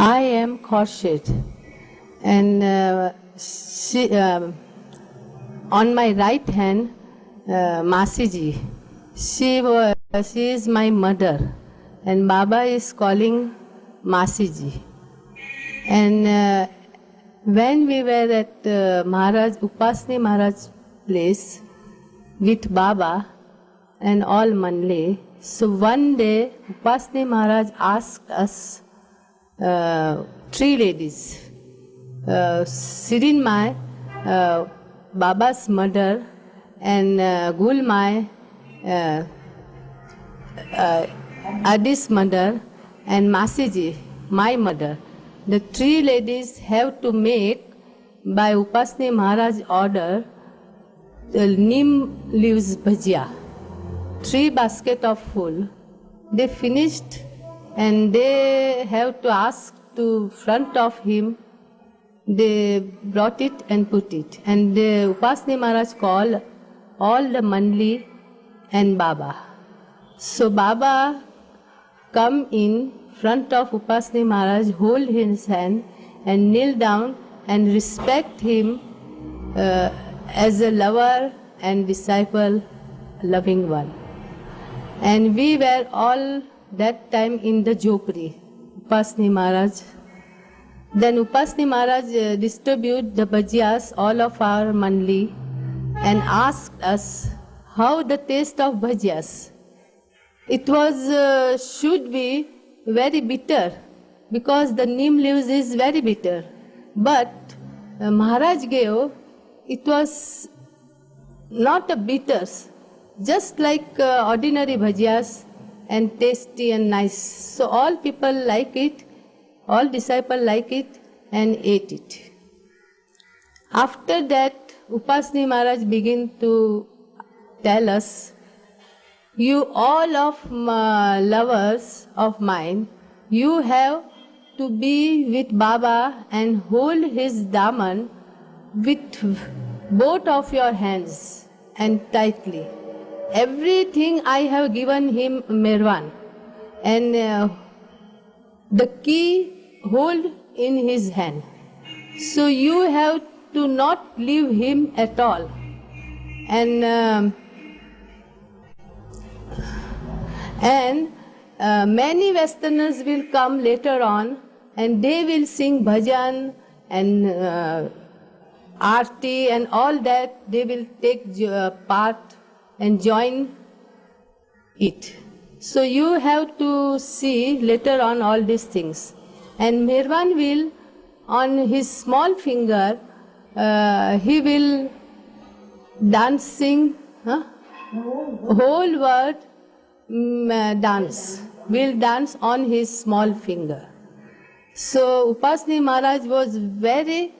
I am Khorshid, and on my right hand, Masiji. She is my mother, and Baba is calling Masiji. And when we were at Upasni Maharaj's place with Baba and all Manli, so one day Upasni Maharaj asked us, three ladies, Sirinmai, Baba's mother, and Gulmai, Adi's mother, and Masiji, my mother. The three ladies have to make, by Upasni Maharaj order, the neem leaves bhajia. 3 baskets of full. They finished, and they have to ask to front of him. They brought it and put it. And the Upasni Maharaj called all the Manli and Baba. So Baba come in front of Upasni Maharaj, hold his hand and kneel down and respect him as a lover and disciple, loving one. And we were all that time in the Jopri, Upasni Maharaj. Then Upasni Maharaj distributed the bhajiyas, all of our Manli, and asked us how the taste of bhajiyas. It was, should be very bitter, because the neem leaves is very bitter. But Maharaj gave, it was not a bitter, just like ordinary bhajiyas, and tasty and nice. So all people like it, all disciples like it and ate it. After that, Upasni Maharaj began to tell us, you all of lovers of mine, you have to be with Baba and hold his daman with both of your hands and tightly. Everything I have given him Mirvan, and the key hold in his hand. So you have to not leave him at all. And many Westerners will come later on, and they will sing bhajan and aarti and all that. They will take part and join it. So you have to see later on all these things. And Mirvan will, on his small finger, he will dancing, whole word dance, will dance on his small finger. So Upasni Maharaj was very,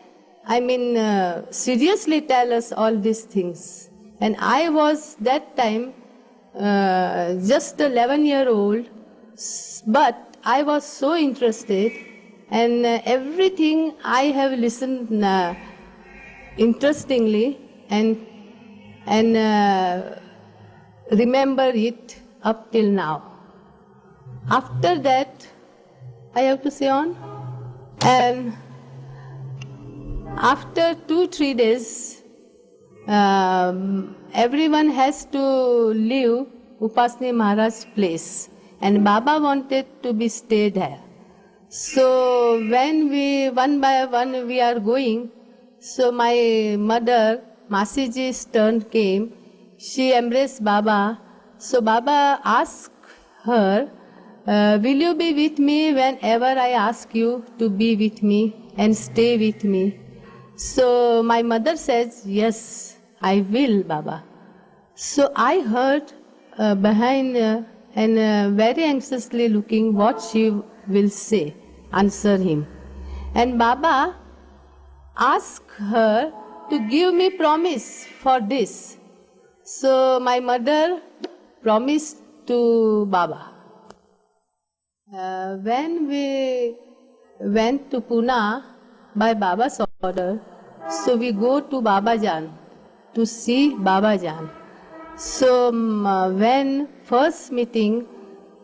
seriously tell us all these things. And I was that time just 11-year-old, but I was so interested, and everything I have listened interestingly and remember it up till now. After that, I have to say on, and after 2-3 days, everyone has to leave Upasni Maharaj's place, and Baba wanted to be stay there. So when we, one by one, we are going, so my mother, Masiji's turn came, she embraced Baba. So Baba asked her, will you be with me whenever I ask you to be with me and stay with me? So my mother says, yes, I will, Baba. So I heard behind and very anxiously looking what she will say, answer him. And Baba asked her to give me promise for this. So my mother promised to Baba. When we went to Pune by Baba's order, so we go to Babajan to see Babajan. So when first meeting,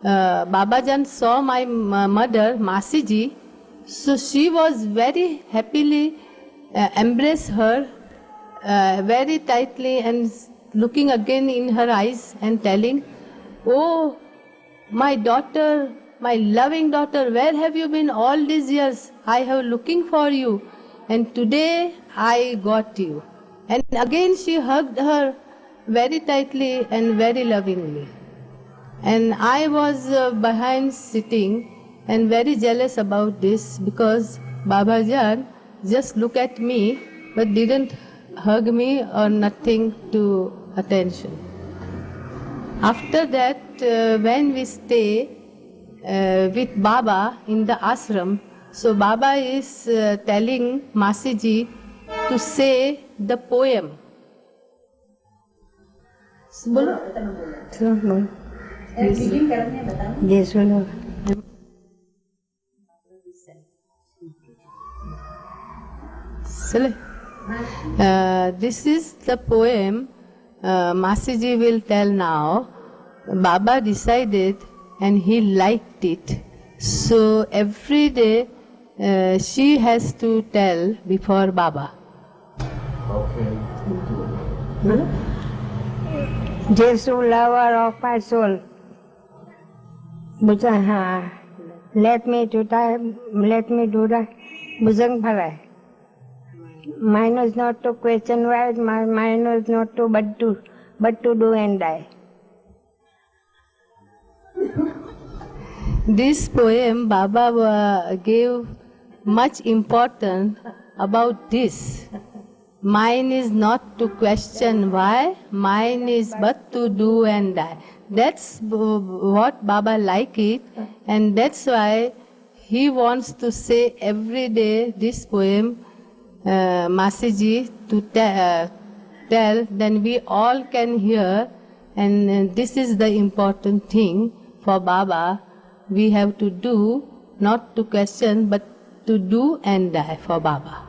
Babajan saw my mother, Masiji, So she was very happily embraced her very tightly and looking again in her eyes and telling, "Oh, my daughter, my loving daughter, where have you been all these years? I have looking for you, and today I got you." And again she hugged her very tightly and very lovingly. And I was behind sitting and very jealous about this because Baba Jan just looked at me but didn't hug me or nothing to attention. After that, when we stay with Baba in the ashram, so Baba is telling Masiji to say the poem. बोलो ये सुनो This is the poem Masiji will tell now. Baba decided and he liked it. So every day she has to tell before Baba. Jesus, lover of my soul. Let me do that. Bujang Bhalai. Mine is not to question why, mine is not to but to do and die. This poem Baba gave much importance about this. Mine is not to question why, mine is but to do and die. That's what Baba like it, and that's why he wants to say every day this poem, Masiji, to tell, then we all can hear, and this is the important thing for Baba. We have to do, not to question, but to do and die for Baba.